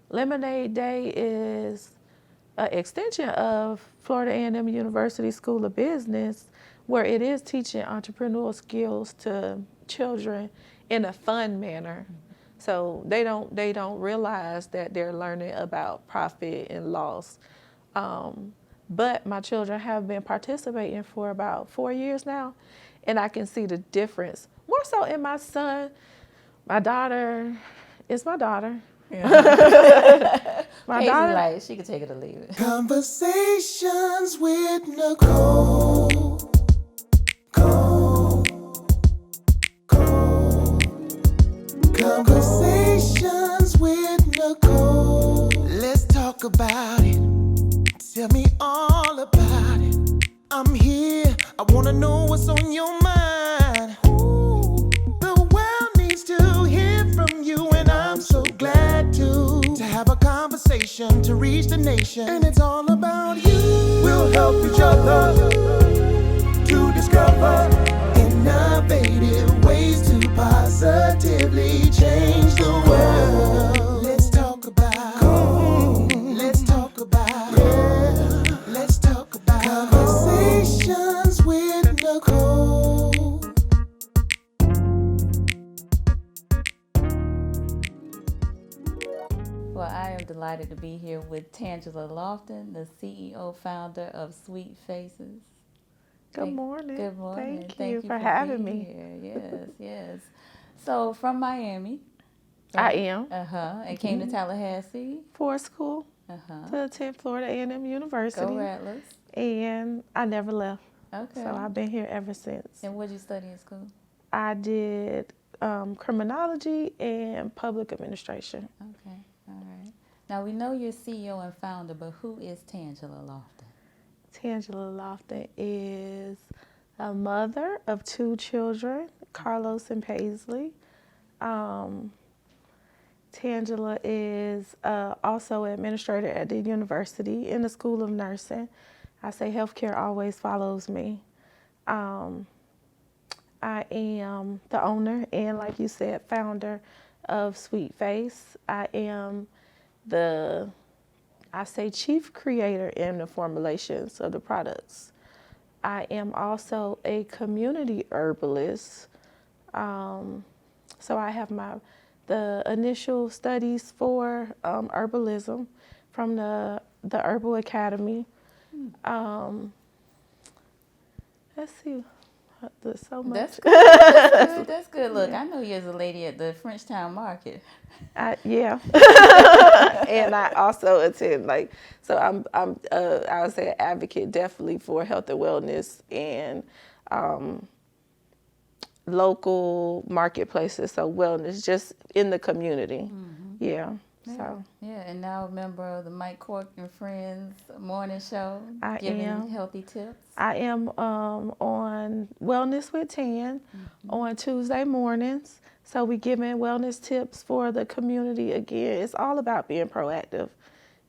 Lemonade Day is an extension of Florida A&M University School of Business, where it is teaching entrepreneurial skills to children in a fun manner. So they don't realize that they're learning about profit and loss. But my children have been participating for about 4 years now, and I can see the difference. More so in my son. My daughter is my daughter. Yeah. My Casey, daughter, like, she could take it or leave it. Conversations with Nicole. Conversations with Nicole. Let's talk about it. Tell me all about it. I'm here. I wanna know what's on your mind. Ooh, the world needs to hear from you, and I'm so glad to have a conversation to reach the nation. And it's all about you. We'll help each other to discover innovative ways to positively change the world. Let's talk about, let's talk about, yeah. Let's talk about conversations with Nicole. Well, I am delighted to be here with Tangela Lofton, the CEO founder of Sweet Faces. good morning. Good morning. Thank you for having being me. Here. Yes. So from Miami. I am. And came to Tallahassee. For school Uh-huh. to attend Florida A&M University. Go Rattlers. And I never left. Okay. So I've been here ever since. And what did you study in school? I did criminology and public administration. Okay. All right. Now we know you're CEO and founder, but who is Tangela Lofton? Tangela Lofton is a mother of 2 children, Carlos and Paisley. Tangela is also an administrator at the university in the School of Nursing. I say healthcare always follows me. I am the owner and, like you said, founder of Sweet Face. I am chief creator in the formulations of the products. I am also a community herbalist. So I have the initial studies for herbalism from the Herbal Academy. Let's see. There's so much. That's good. Look, I know you as a lady at the Frenchtown Market. Yeah. And I also attend, I'm I would say an advocate definitely for health and wellness and local marketplaces. So wellness just in the community. Mm-hmm. Yeah. And now a member of the Mike Cork and Friends morning show, giving healthy tips. I am on Wellness with Tan on Tuesday mornings. So we giving wellness tips for the community. Again, it's all about being proactive.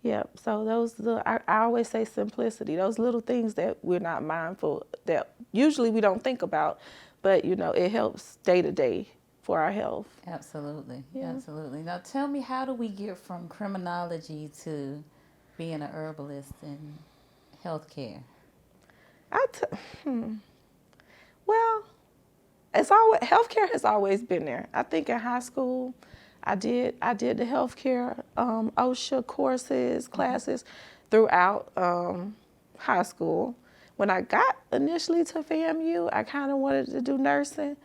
Yep. So I always say simplicity. Those little things that we're not mindful, that usually we don't think about, but it helps day to day for our health. Absolutely. Yeah. Absolutely. Now tell me, how do we get from criminology to being an herbalist in healthcare? Well, healthcare has always been there. I think in high school, I did the healthcare OSHA courses, classes throughout high school. When I got initially to FAMU, I kind of wanted to do nursing.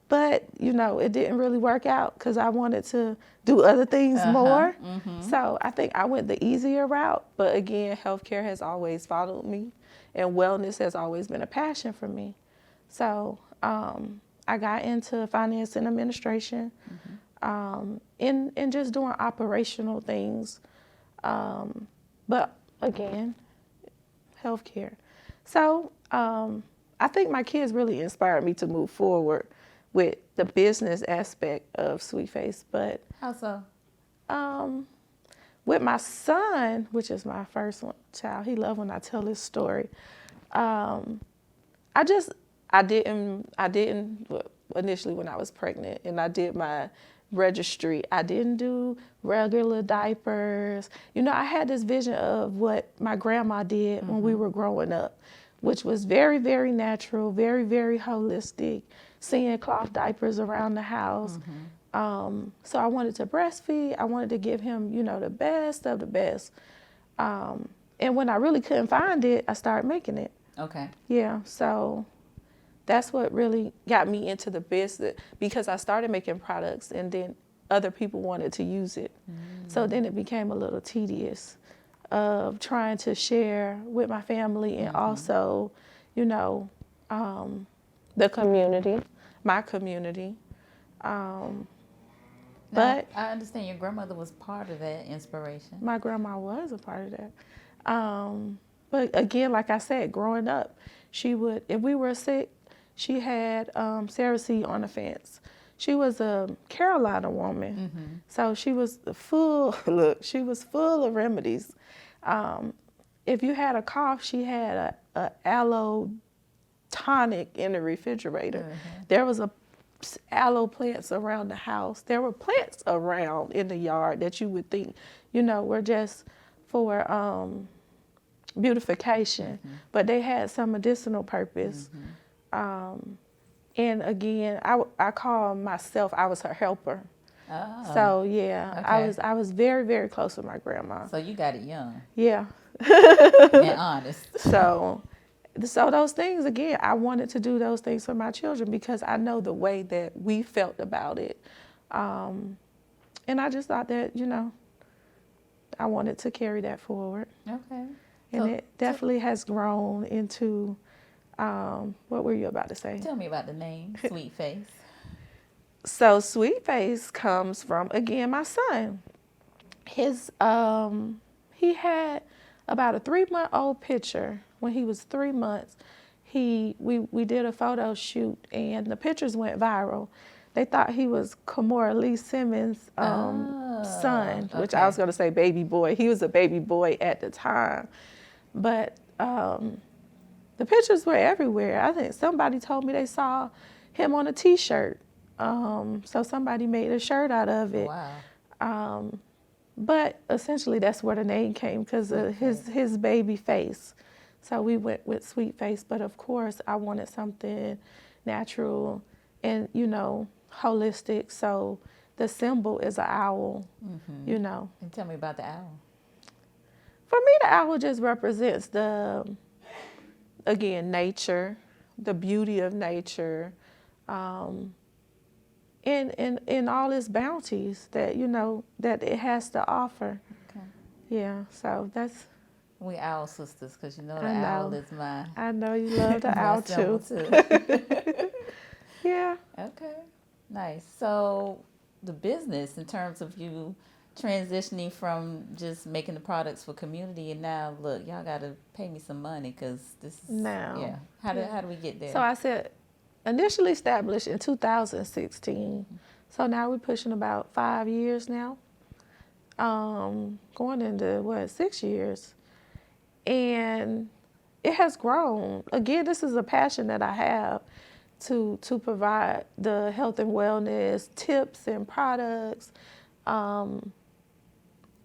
But, it didn't really work out because I wanted to do other things more. Mm-hmm. So I think I went the easier route. But again, healthcare has always followed me, and wellness has always been a passion for me. So I got into finance and administration, and just doing operational things. But again, healthcare. So I think my kids really inspired me to move forward with the business aspect of Sweet Face. But how so? With my son, which is my first child, he loves when I tell his story. I didn't initially when I was pregnant, and I did my registry. I didn't do regular diapers. You know, I had this vision of what my grandma did when we were growing up, which was very, very natural, very, very holistic, seeing cloth diapers around the house. So I wanted to breastfeed. I wanted to give him, you know, the best of the best. And when I really couldn't find it, I started making it. Okay. Yeah, so that's what really got me into the business, because I started making products and then other people wanted to use it. So then it became a little tedious of trying to share with my family and also, you know, the community, my community. But I understand your grandmother was part of that inspiration. my grandma was a part of that. But again, like I said, growing up, she would, if we were sick, she had Cersei on the fence. She was a Carolina woman, so she was full. Look, she was full of remedies. If you had a cough, she had a aloe tonic in the refrigerator. There was aloe plants around the house. There were plants around in the yard that you would think, you know, were just for beautification, but they had some medicinal purpose. And again, I call myself, I was her helper. Oh. So yeah, Okay. I was very, very close with my grandma. So you got it young Yeah. and honest. So those things, again, I wanted to do those things for my children because I know the way that we felt about it. And I just thought that, you know, I wanted to carry that forward. Okay. And So it definitely has grown into, what were you about to say? tell me about the name, Sweet Face. So Sweet Face comes from, again, my son. His, he had about a 3-month-old picture when he was 3 months. We did a photo shoot and the pictures went viral. They thought he was Kamora Lee Simmons' son, which I was going to say baby boy. He was a baby boy at the time. But the pictures were everywhere. I think somebody told me they saw him on a T-shirt. So somebody made a shirt out of it. Wow. But essentially that's where the name came, because of his baby face. So we went with Sweet Face. But of course I wanted something natural and, you know, holistic. So the symbol is an owl, you know. And tell me about the owl. For me, the owl just represents again, nature, the beauty of nature, in all its bounties that, you know, that it has to offer. Okay. Yeah, so that's. We owl sisters, because you know the I know. owl is my I know you love the owl symbol too. Yeah. Okay. Nice. So the business, in terms of you transitioning from just making the products for community, and now look, y'all got to pay me some money because this is Now. Yeah. How do we get there? So I said, initially established in 2016. So now we're pushing about 5 years now. Going into 6 years. And it has grown. Again, this is a passion that I have to provide the health and wellness tips and products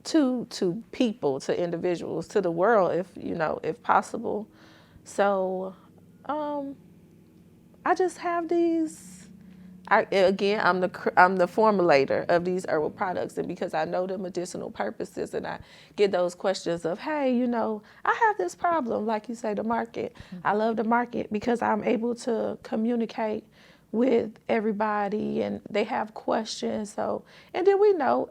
to people, to individuals, to the world, if possible. So I just have these. I'm the formulator of these herbal products, and because I know the medicinal purposes, and I get those questions of, hey, you know, I have this problem, like you say, the market. I love the market because I'm able to communicate with everybody, and they have questions. So, and then we know,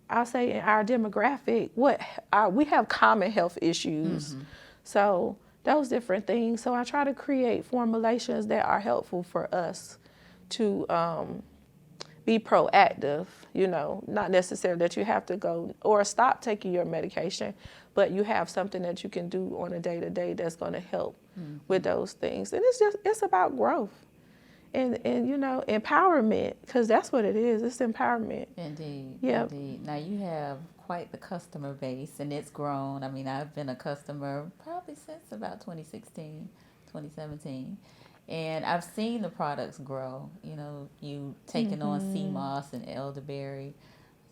I'll say in our demographic, we have common health issues. So those different things. So I try to create formulations that are helpful for us to be proactive, you know, not necessarily that you have to go or stop taking your medication, but you have something that you can do on a day-to-day that's going to help with those things. And it's about growth and you know, empowerment, because that's what it is. It's empowerment. Indeed. Yep. Indeed. Now you have quite the customer base, and it's grown. I mean, I've been a customer probably since about 2016, 2017. And I've seen the products grow. You know, you taking on sea moss and elderberry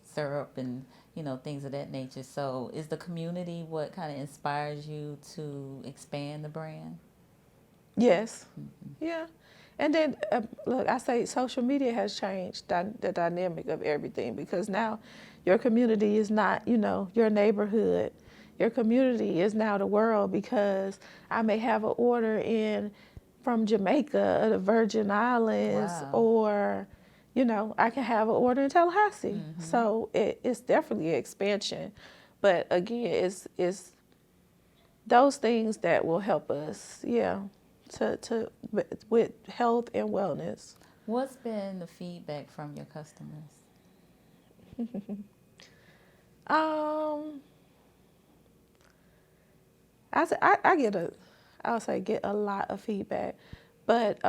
syrup and, you know, things of that nature. So is the community what kind of inspires you to expand the brand? Yes. Yeah. And then, look, I say social media has changed the dynamic of everything, because now your community is not, you know, your neighborhood. Your community is now the world, because I may have an order in from Jamaica or the Virgin Islands, Wow. or, you know, I can have an order in Tallahassee. So it's definitely an expansion. But again, it's those things that will help us, yeah, with health and wellness. What's been the feedback from your customers? I'll say get a lot of feedback, but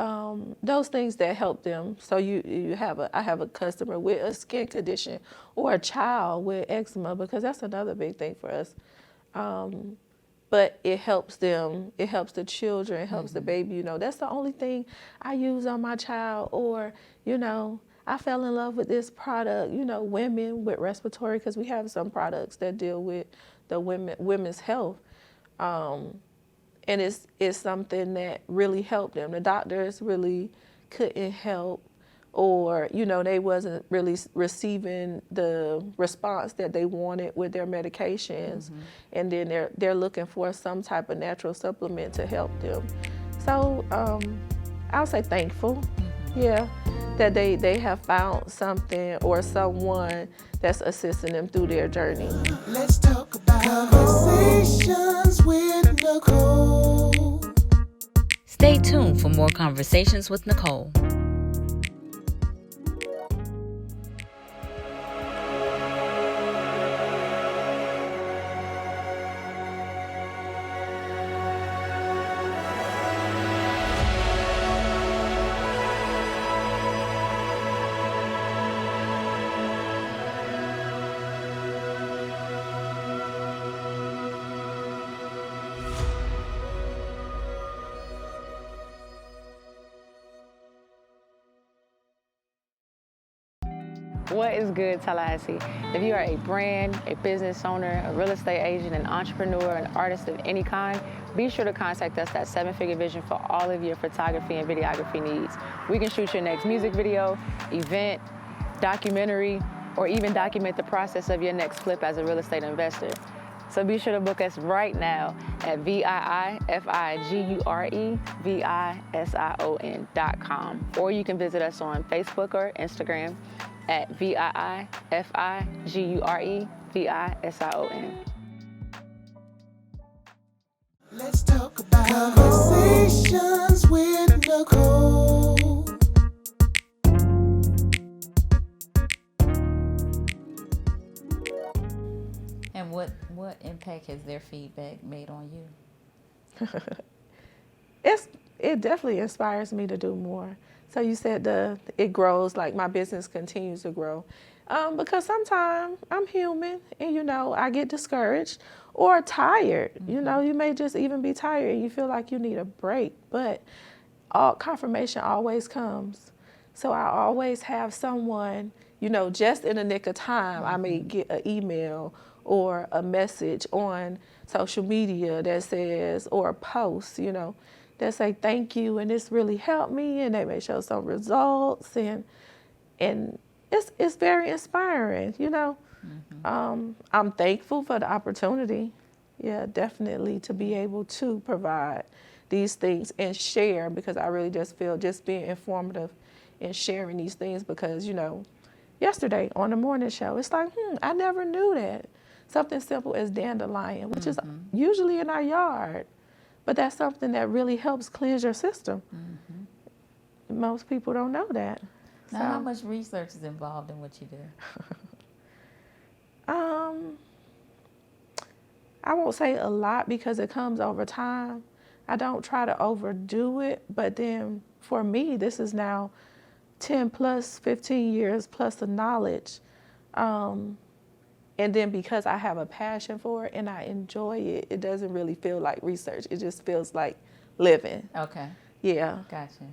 those things that help them. So I have a customer with a skin condition, or a child with eczema, because that's another big thing for us. But it helps them, it helps the children, it helps the baby, you know, that's the only thing I use on my child. Or, you know, I fell in love with this product, you know, women with respiratory, because we have some products that deal with the women's health. And it's something that really helped them. The doctors really couldn't help, or, you know, they wasn't really receiving the response that they wanted with their medications. And then they're looking for some type of natural supplement to help them. So I'll say thankful, yeah, that they have found something or someone that's assisting them through their journey. Let's talk about Conversations with Nicole. Stay tuned for more Conversations with Nicole. What is good, Tallahassee? If you are a brand, a business owner, a real estate agent, an entrepreneur, an artist of any kind, be sure to contact us at 7 Figure Vision for all of your photography and videography needs. We can shoot your next music video, event, documentary, or even document the process of your next flip as a real estate investor. So be sure to book us right now at VIIFIGUREVISION.com, or you can visit us on Facebook or Instagram at VIIFIGUREVISION. Let's talk about Conversations with Nicole. And what impact has their feedback made on you? It definitely inspires me to do more. So you said it grows, like my business continues to grow. Because sometimes I'm human, and, you know, I get discouraged or tired. You know, you may just even be tired and you feel like you need a break, but confirmation always comes. So I always have someone, you know, just in the nick of time. I may get an email or a message on social media that says, or a post, you know, that say thank you, and this really helped me, and they may show some results, and it's very inspiring, you know. I'm thankful for the opportunity, yeah, definitely, to be able to provide these things and share, because I really just feel just being informative and sharing these things, because, you know, yesterday on the morning show, it's like, I never knew that. Something simple as dandelion, which is usually in our yard, but that's something that really helps cleanse your system. Most people don't know that. Now, how much research is involved in what you do? I won't say a lot, because it comes over time. I don't try to overdo it, but then for me, this is now 10 plus, 15 years plus of knowledge. And then because I have a passion for it and I enjoy it, it doesn't really feel like research. It just feels like living. Okay. Yeah. Gotcha.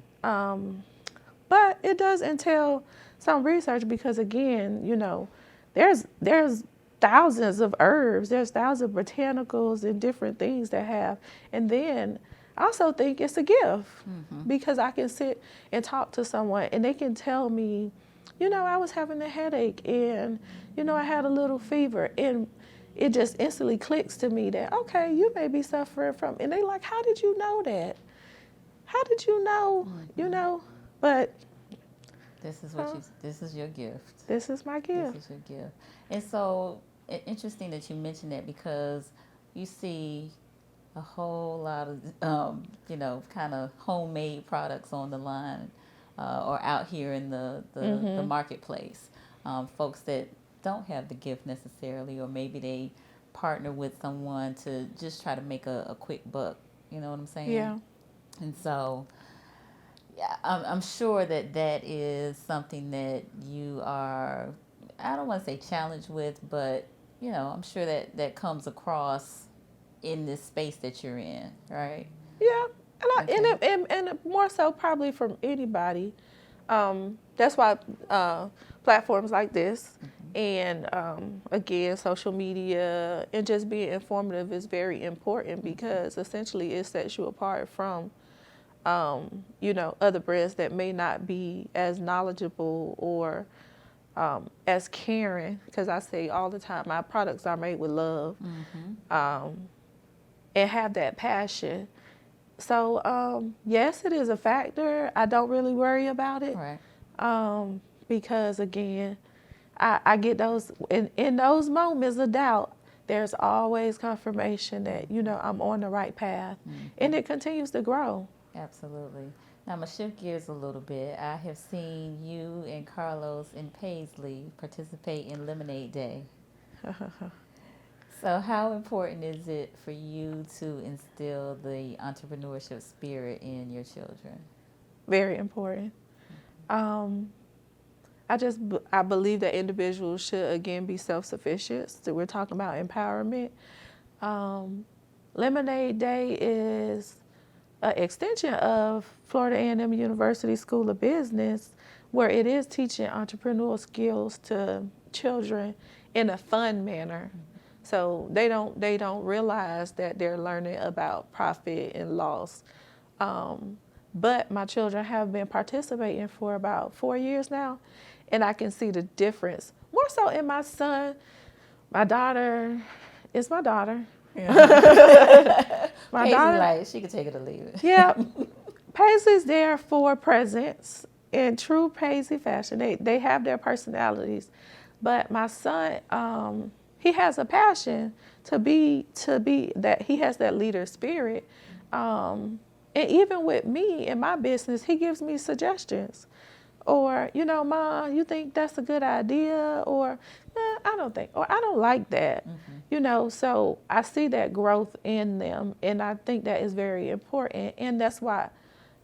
But it does entail some research because, again, you know, there's thousands of herbs, there's thousands of botanicals and different things that have. And then I also think it's a gift because I can sit and talk to someone and they can tell me, you know, I was having a headache and, you know, I had a little fever, and it just instantly clicks to me that, okay, you may be suffering from, and they like, how did you know that? How did you know? You know, but This is this is your gift. this is my gift. This is your gift. And so interesting that you mentioned that, because you see a whole lot of, you know, kind of homemade products on the line or out here in the marketplace. Folks that don't have the gift necessarily, or maybe they partner with someone to just try to make a quick buck. You know what I'm saying? Yeah. And so, yeah, I'm sure that is something that you are, I don't want to say challenged with, but, you know, I'm sure that comes across in this space that you're in, right? Yeah, and Okay. and more so probably from anybody. That's why platforms like this and again social media and just being informative is very important because essentially it sets you apart from you know, other brands that may not be as knowledgeable or as caring. Because I say all the time, my products are made with love and have that passion. So yes, it is a factor. I don't really worry about it Right. because again, I get those in those moments of doubt. There's always confirmation that, you know, I'm on the right path, and it continues to grow. Absolutely. Now, I'm going to shift gears a little bit. I have seen you and Carlos and Paisley participate in Lemonade Day. So how important is it for you to instill the entrepreneurship spirit in your children? Very important. I believe that individuals should again be self-sufficient. So we're talking about empowerment. Lemonade Day is an extension of Florida A&M University School of Business, where it is teaching entrepreneurial skills to children in a fun manner. So they don't realize that they're learning about profit and loss. But my children have been participating for about 4 years now, and I can see the difference. More so in my son. My daughter is my daughter. My Paisley, daughter, like, she could take it or leave it. yeah. Paisley's there for presence in true Paisley fashion. They have their personalities. But my son, he has a passion to be that he has that leader spirit. And even with me in my business, he gives me suggestions. Or, you know, Mom, you think that's a good idea? Or, I don't think, or I don't like that. You know, so I see that growth in them, and I think that is very important. And that's why,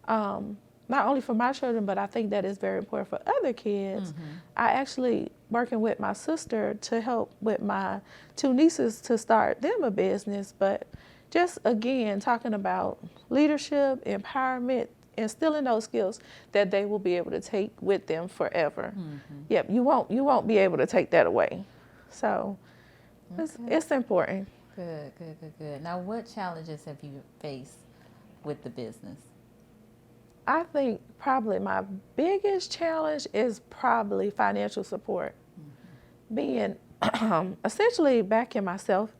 not only for my children, but I think that is very important for other kids. I actually working with my sister to help with my 2 nieces to start them a business, but just again talking about leadership, empowerment, instilling those skills that they will be able to take with them forever. Yep, you won't be able to take that away. So it's important. Good. Now, what challenges have you faced with the business? I think probably my biggest challenge is probably financial support. Being essentially backing myself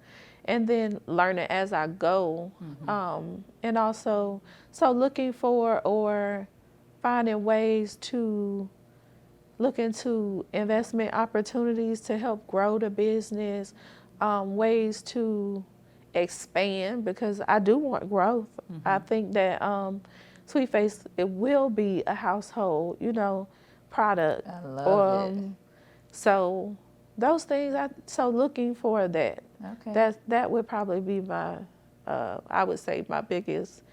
and then learning as I go. And also, so looking for or finding ways to look into investment opportunities to help grow the business, ways to expand because I do want growth. I think that Sweet Face, it will be a household, you know, product. I love it. So those things, so looking for that. Okay. That would probably be my, I would say my biggest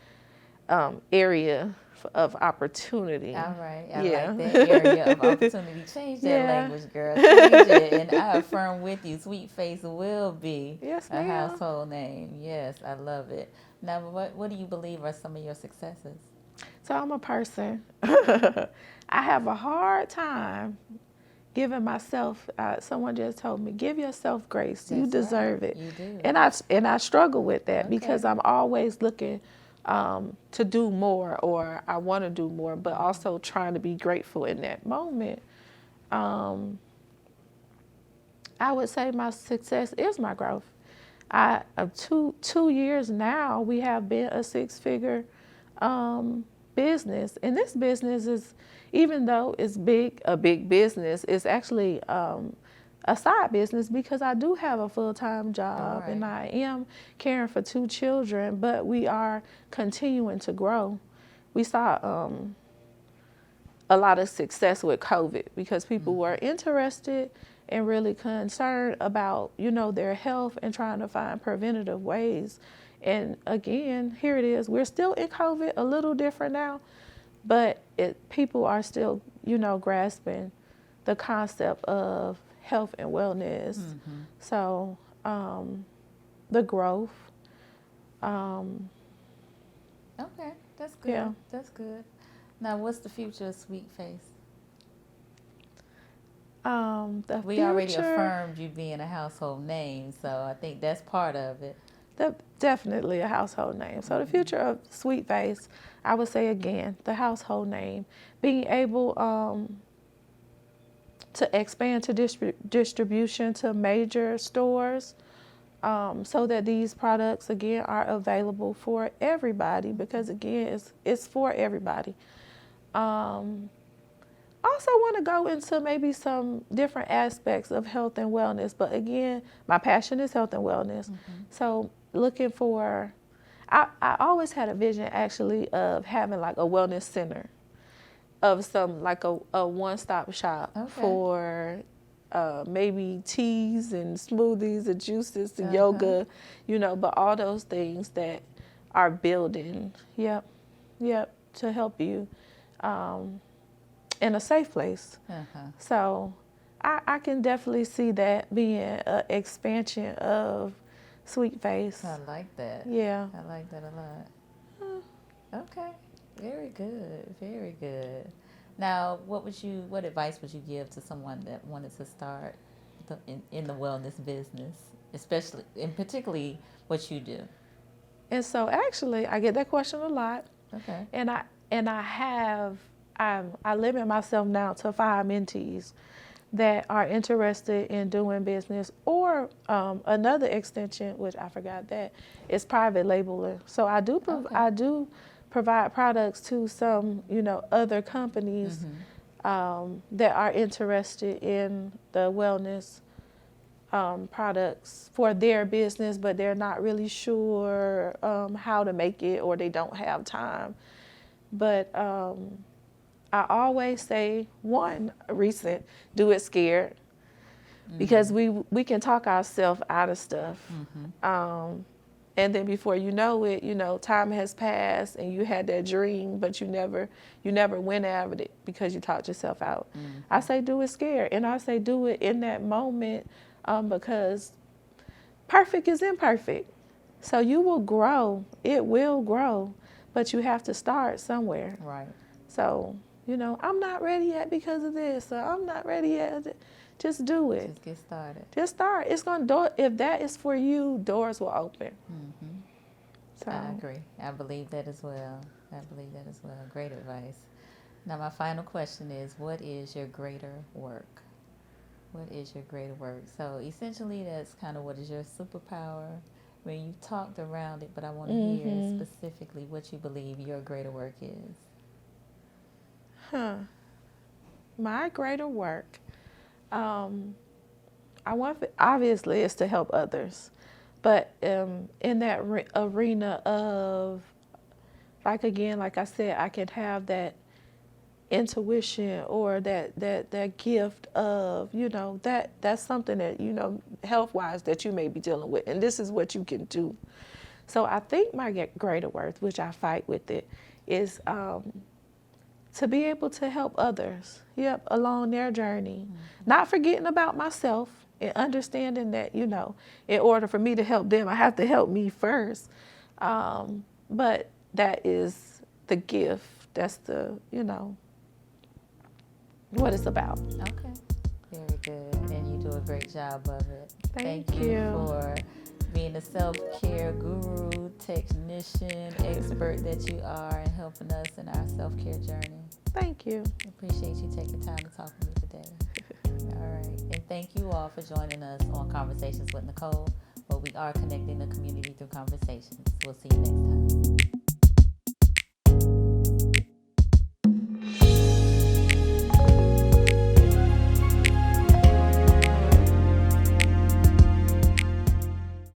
area of opportunity. All right. I Yeah. like that area of opportunity. Change that Yeah. language, girl. Change it. And I affirm with you, Sweet Face will be Yes, a ma'am. household name. Yes, I love it. Now, what do you believe are some of your successes? So I'm a person. I have a hard time giving myself. Someone just told me, give yourself grace. You That's deserve right. it. You do. And I struggle with that because Okay. I'm always looking to do more, or I want to do more, but also trying to be grateful in that moment. I would say my success is my growth. I 2 years now, we have been a 6-figure business, and this business is, even though it's a big business, it's actually a side business because I do have a full-time job and I am caring for 2 children, but we are continuing to grow. We saw a lot of success with COVID because people were interested and really concerned about, their health and trying to find preventative ways. And again, here it is. We're still in COVID, a little different now, but people are still, grasping the concept of health and wellness. So the growth. Okay, that's good. Yeah. That's good. Now, what's the future of Sweet Face? We already affirmed you being a household name, so I think that's part of it. Definitely a household name. So the future of Sweet Face, I would say again, the household name, being able to expand to distribution to major stores, so that these products again are available for everybody, because again, it's for everybody. Also want to go into maybe some different aspects of health and wellness, but again, my passion is health and wellness. So looking for, I always had a vision actually of having like a wellness center, of some like a one-stop shop for maybe teas and smoothies and juices and yoga, but all those things that are building, to help you in a safe place. So I can definitely see that being an expansion of Sweet Face. I like that. Yeah. I like that a lot. Okay. Very good. Very good. Now, what advice would you give to someone that wanted to start in the wellness business, especially and particularly what you do? And so actually, I get that question a lot. Okay. And I limit myself now to 5 mentees that are interested in doing business, or another extension, which I forgot, that is private labeling. So I do provide products to some, other companies that are interested in the wellness products for their business, but they're not really sure how to make it, or they don't have time. But I always say, do it scared, because we can talk ourselves out of stuff. And then before you know it, time has passed and you had that dream, but you never went after it because you talked yourself out. I say do it scared, and I say do it in that moment, because perfect is imperfect. So you will grow, it will grow, but you have to start somewhere. Right. So, I'm not ready yet because of this, or I'm not ready yet. Just do it. Just get started. Just start. It's gonna if that is for you, doors will open. So I agree. I believe that as well. Great advice. Now, my final question is, what is your greater work? What is your greater work? So essentially, that's kind of what is your superpower. When you talked around it, but I want to hear specifically what you believe your greater work is. My greater work, obviously, is to help others, but in that arena of, like I said, I can have that intuition, or that gift of, that's something that, health-wise, that you may be dealing with, and this is what you can do. So I think my greater worth, which I fight with it, is to be able to help others, along their journey. Not forgetting about myself, and understanding that, in order for me to help them, I have to help me first. But that is the gift that's the, you know, what it's about. Okay. Very good. And you do a great job of it. Thank you you. for being the self-care guru, technician, expert that you are, and helping us in our self-care journey. Thank you. Appreciate you taking time to talk with me today. All right. And thank you all for joining us on Conversations with Nicole, where we are connecting the community through conversations. We'll see you next time.